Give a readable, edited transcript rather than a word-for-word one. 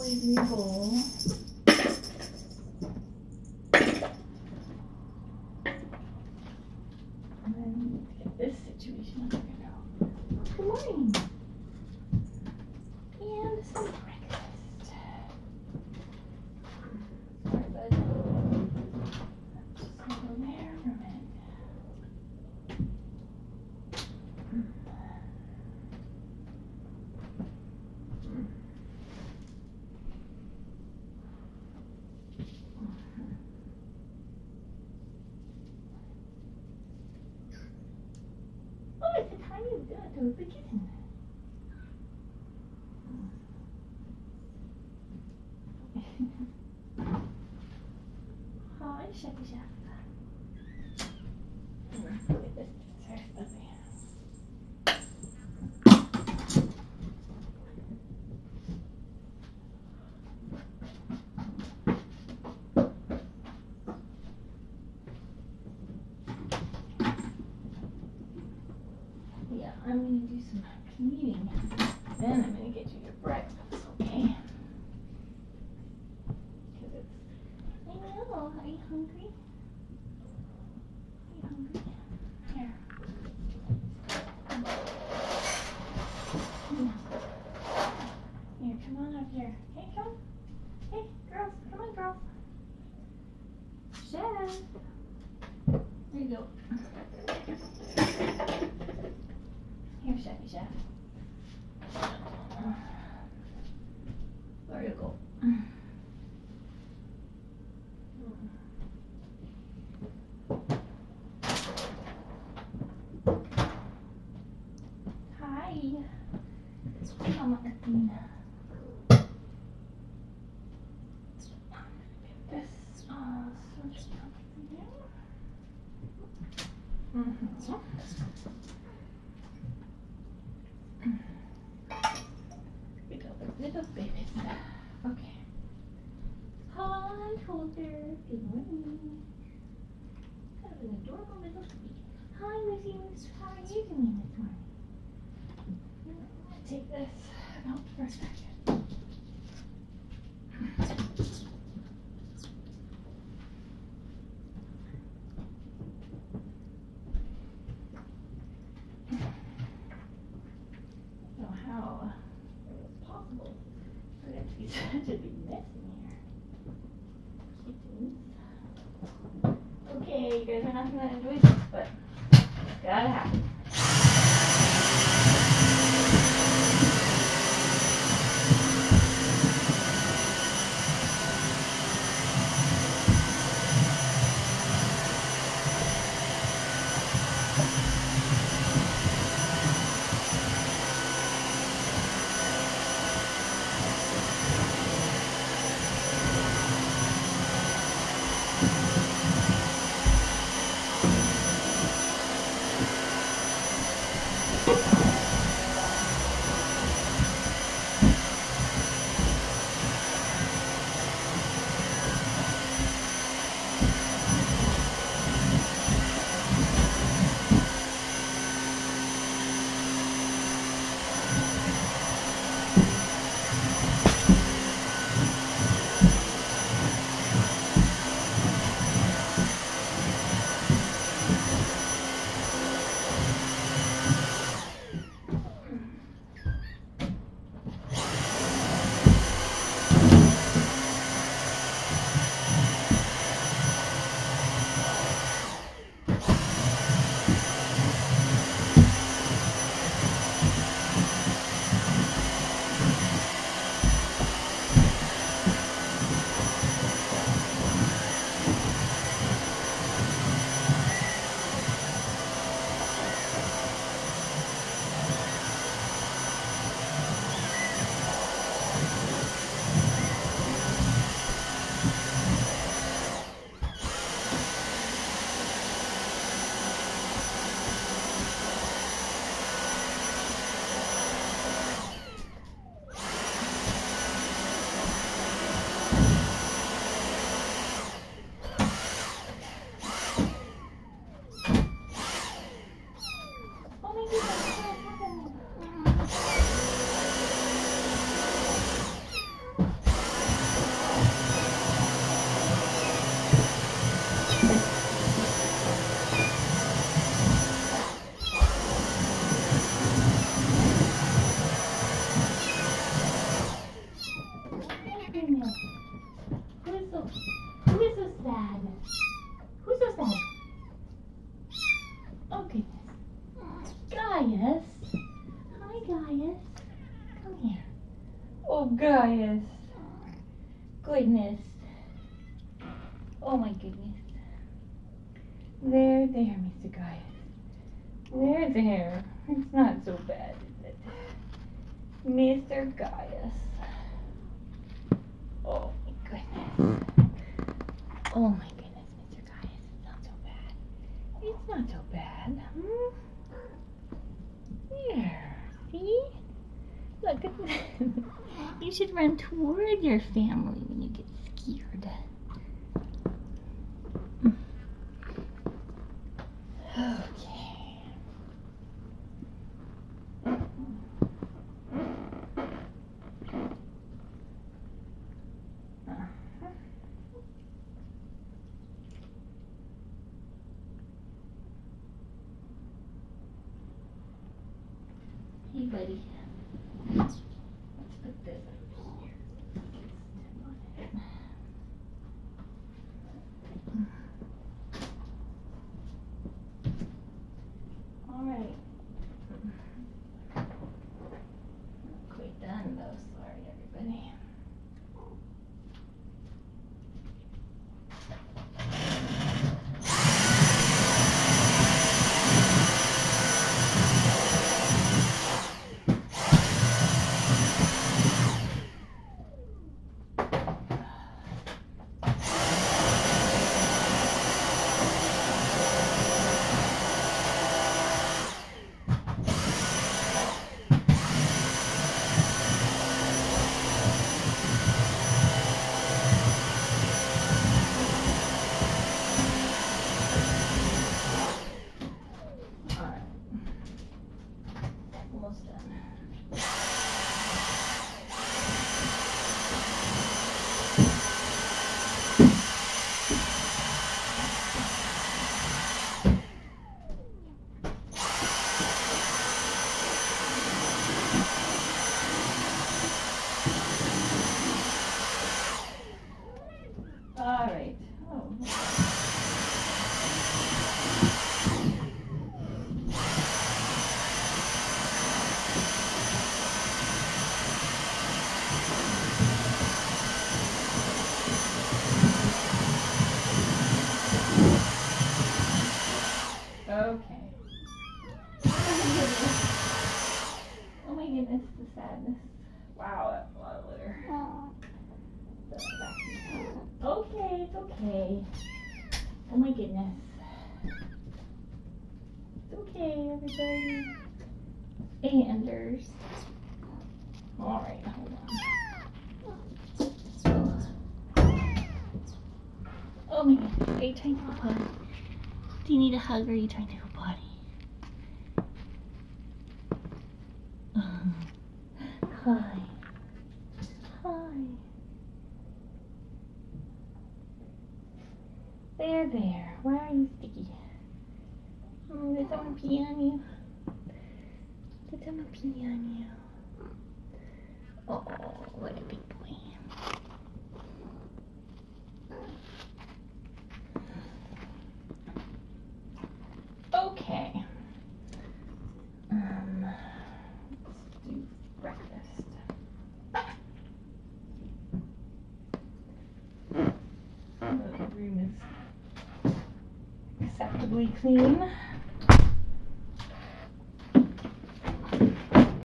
toys in your bowl. And then we need to get this situation under control. Good morning. And some breakfast. Sorry, bud. Just gonna go there for a minute. Oh, it's the time you do it to the kitten. Hi, Chefy Chef. Look at this. Sorry, puppy. Yeah, I'm going to do some cleaning. Then I'm going to get you your breakfast, okay? Because it's, I know, are you hungry? Are you hungry? Here. Here, come on up here. Hey, come. Hey, girls, come on, girls. Chef. There you go. Here, Chefy Chef. There you go. Hi. Mama Athena. Get this switched up here. Little babies. Okay. Hi, Holder. Good morning. Kind of an adorable little sweet. Hi, Lucy Moose. How are you doing this morning? I'm going to take this out for a second. I don't know how it was possible for it to be such a big mess in here. Kittens. Okay, you guys are not going to enjoy this, but it's gotta happen. goodness. Oh my goodness. There, Mr. Gaius. There. It's not so bad, is it? Mr. Gaius. Oh my goodness. Oh my goodness, Mr. Gaius. It's not so bad. It's not so bad. There. See? Look at that. You should run toward your family when you get scared. Okay. Hey, buddy. Let's put this over here. All right. Not quite done though. Sorry, everybody. Okay. Oh my goodness, the sadness. Wow, that's a lot of litter. Okay, it's okay. Oh my goodness. It's okay, everybody. Anders. Alright, hold on. Oh my goodness, are you trying to go potty? Do you need a hug or are you trying to go potty? Hi. Hi. There. Why are you sticky? Did someone pee on you? Did someone pee on you? Oh, what a big boy. Okay. Let's do breakfast. The room is acceptably clean.